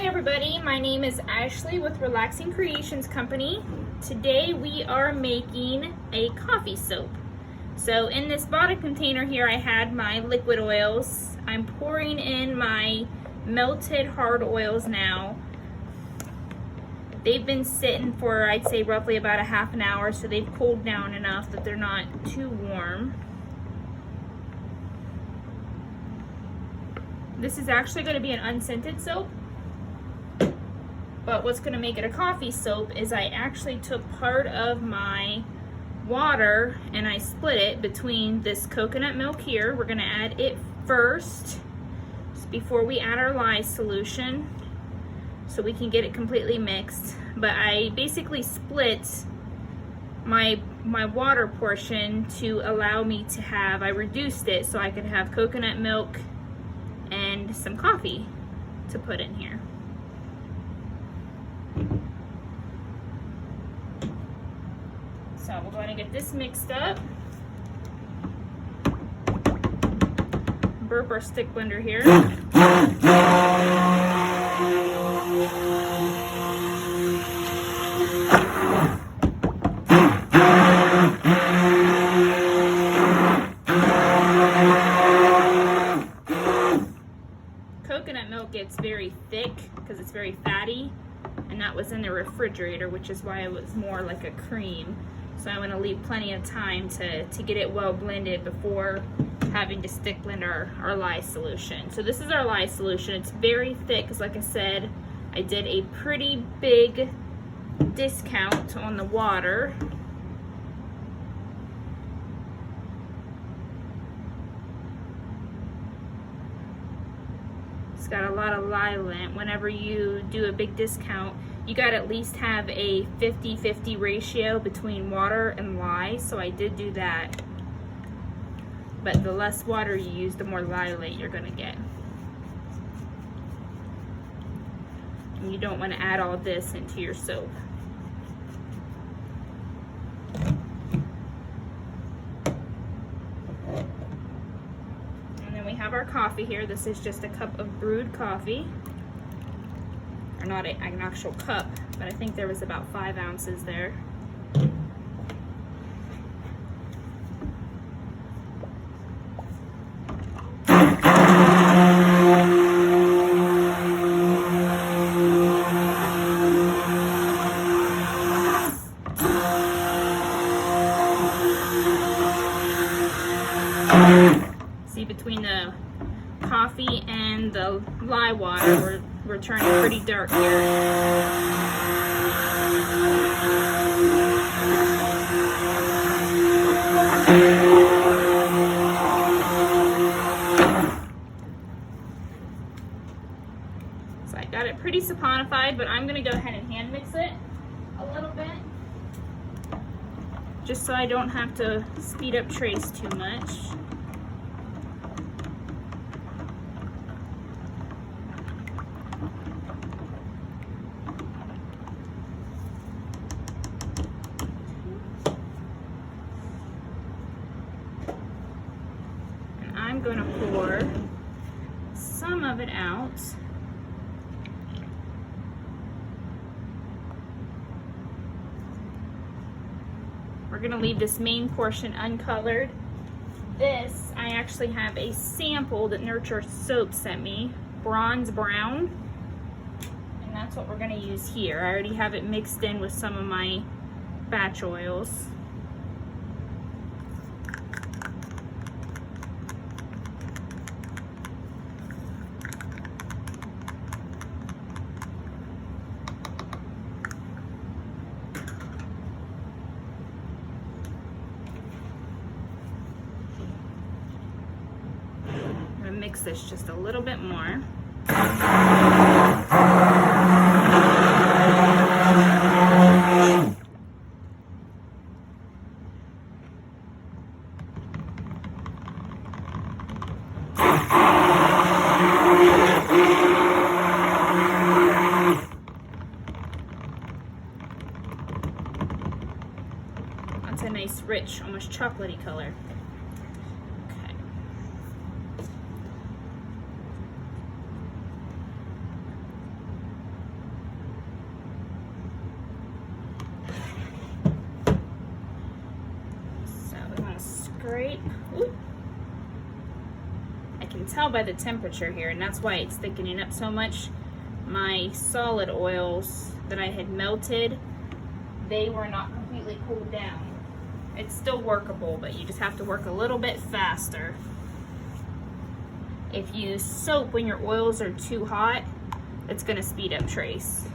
Hi everybody, my name is Ashley with Relaxing Creations Company. Today we are making a coffee soap. So in this bottle container here I had my liquid oils. I'm pouring in my melted hard oils now. They've been sitting for, I'd say, roughly about a half an hour, so they've cooled down enough that they're not too warm. This is actually going to be an unscented soap. But what's going to make it a coffee soap is I actually took part of my water and I split it between this coconut milk here. We're going to add it first before we add our lye solution so we can get it completely mixed. But I basically split my water portion to allow me to have, I reduced it so I could have coconut milk and some coffee to put in here. So we're going to get this mixed up. Burp our stick blender here. Coconut milk gets very thick because it's very fatty, and that was in the refrigerator, which is why it was more like a cream. So I'm going to leave plenty of time to get it well blended before having to stick blend our lye solution. So this is our lye solution. It's very thick because, like I said, I did a pretty big discount on the water. It's got a lot of lye lint. Whenever you do a big discount, you got to at least have a 50-50 ratio between water and lye, so I did do that. But the less water you use, the more lye lint you're going to get. And you don't want to add all this into your soap. And then we have our coffee here. This is just a cup of brewed coffee. Or not an actual cup, but I think there was about 5 ounces there. See, between the coffee and the lye water, we're turning pretty dark here. So I got it pretty saponified, but I'm going to go ahead and hand mix it a little bit, just so I don't have to speed up trace too much. I'm going to pour some of it out. We're going to leave this main portion uncolored. This, I actually have a sample that Nurture Soap sent me, bronze brown, and that's what we're going to use here. I already have it mixed in with some of my batch oils. Mix this just a little bit more. That's a nice, rich, almost chocolatey color. scrape. Ooh. I can tell by the temperature here, and that's why it's thickening up so much. My solid oils that I had melted, they were not completely cooled down. It's still workable, but you just have to work a little bit faster. If you use soap when your oils are too hot, it's gonna speed up trace.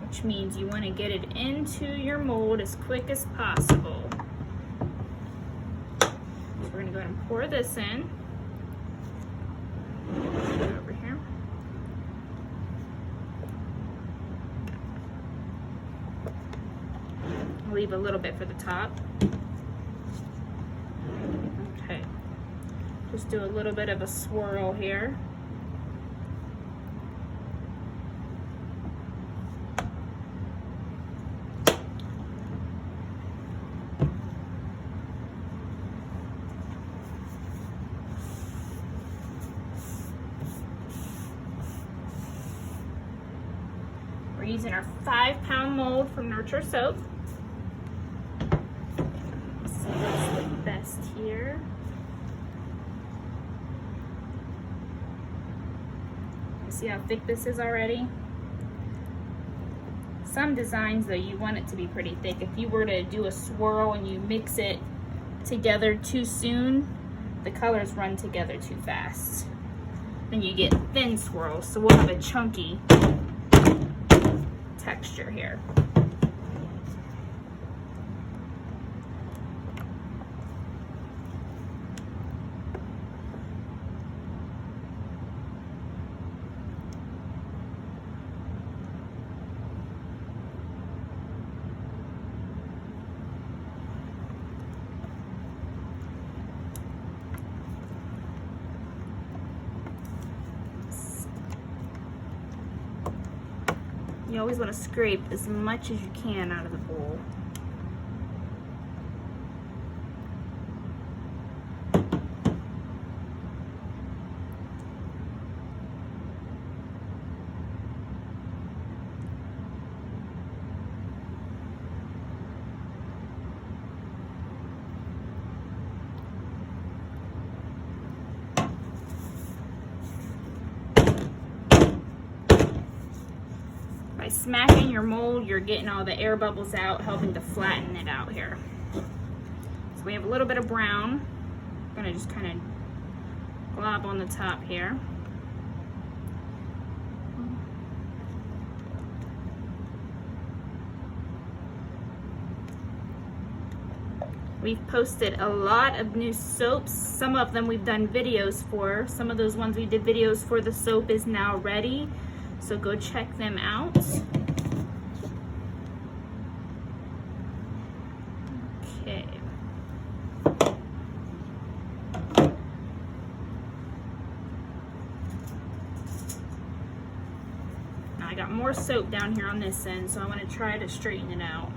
Which means you wanna get it into your mold as quick as possible. So we're gonna go ahead and pour this in. Over here. Leave a little bit for the top. Okay. Just do a little bit of a swirl here. We're using our 5-pound mold from Nurture Soap. So that's the best here. See how thick this is already? Some designs though, you want it to be pretty thick. If you were to do a swirl and you mix it together too soon, the colors run together too fast. Then you get thin swirls, so we'll have a chunky texture here. You always want to scrape as much as you can out of the bowl. By smacking your mold, you're getting all the air bubbles out, helping to flatten it out here. So we have a little bit of brown. I'm gonna just kind of glob on the top here. We've posted a lot of new soaps. Some of them we've done videos for. Some of those ones we did videos for, the soap is now ready. So go check them out. Okay. Now I got more soap down here on this end, so I'm going to try to straighten it out.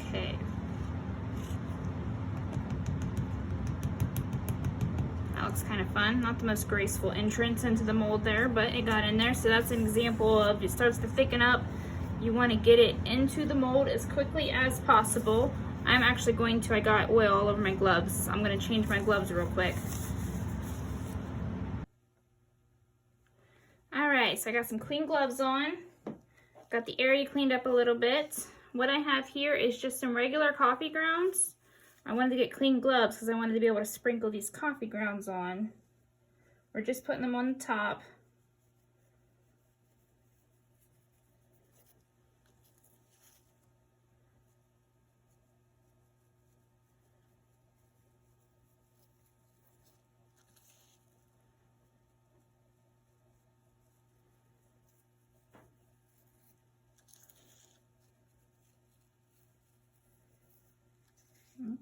Okay. That looks kind of fun. Not the most graceful entrance into the mold there, but it got in there. So that's an example of, it starts to thicken up. You want to get it into the mold as quickly as possible. I'm actually going to, I got oil all over my gloves. I'm going to change my gloves real quick. Alright, so I got some clean gloves on. Got the area cleaned up a little bit. What I have here is just some regular coffee grounds. I wanted to get clean gloves because I wanted to be able to sprinkle these coffee grounds on. We're just putting them on the top.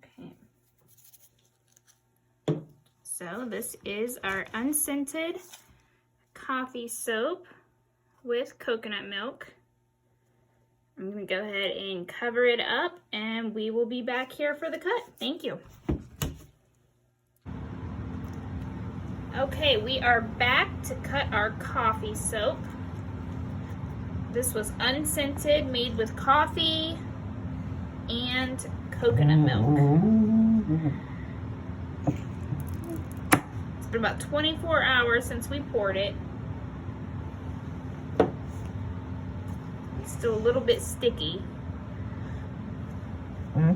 Okay. So this is our unscented coffee soap with coconut milk. I'm going to go ahead and cover it up and we will be back here for the cut. Thank you. Okay, we are back to cut our coffee soap. This was unscented, made with coffee and coconut milk. It's been about 24 hours since we poured it. It's still a little bit sticky. I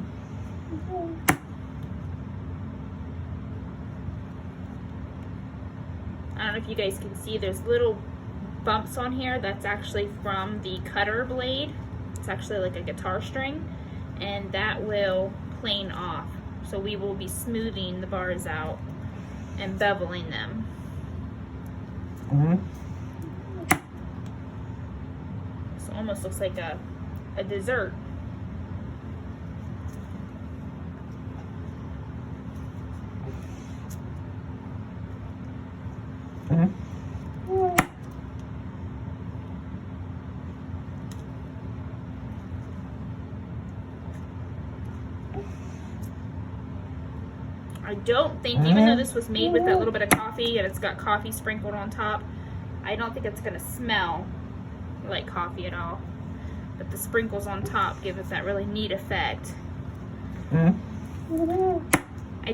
don't know if you guys can see, there's little bumps on here. That's actually from the cutter blade. It's actually like a guitar string, and that will plane off. So we will be smoothing the bars out and beveling them. So almost looks like a dessert. I don't think, even though this was made with that little bit of coffee and it's got coffee sprinkled on top, I don't think it's going to smell like coffee at all. But the sprinkles on top give us that really neat effect. I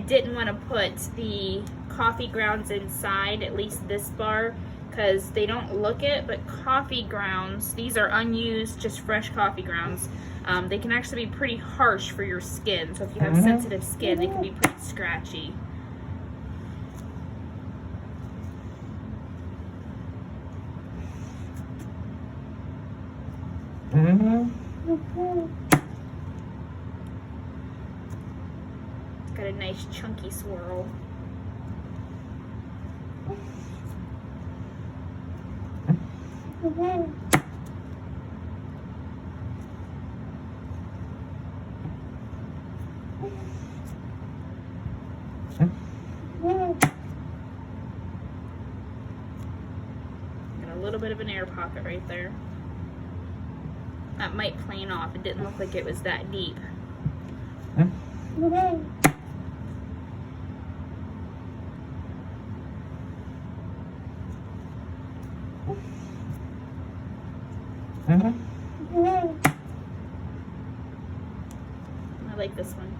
didn't want to put the coffee grounds inside, at least this bar, because they don't look it, but coffee grounds, these are unused, just fresh coffee grounds. They can actually be pretty harsh for your skin. So if you have sensitive skin, they can be pretty scratchy. It's got a nice chunky swirl. Got a little bit of an air pocket right there. That might plane off. It didn't look like it was that deep. I like this one.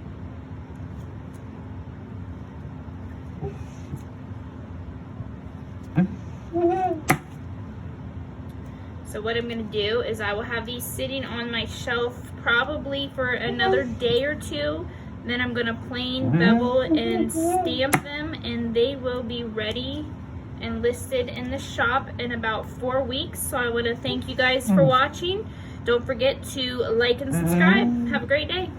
So what I'm going to do is I will have these sitting on my shelf probably for another day or two. Then I'm going to plane, bevel, and stamp them, and they will be ready and listed in the shop in about 4 weeks. So I want to thank you guys for watching. Don't forget to like and subscribe. Have a great day.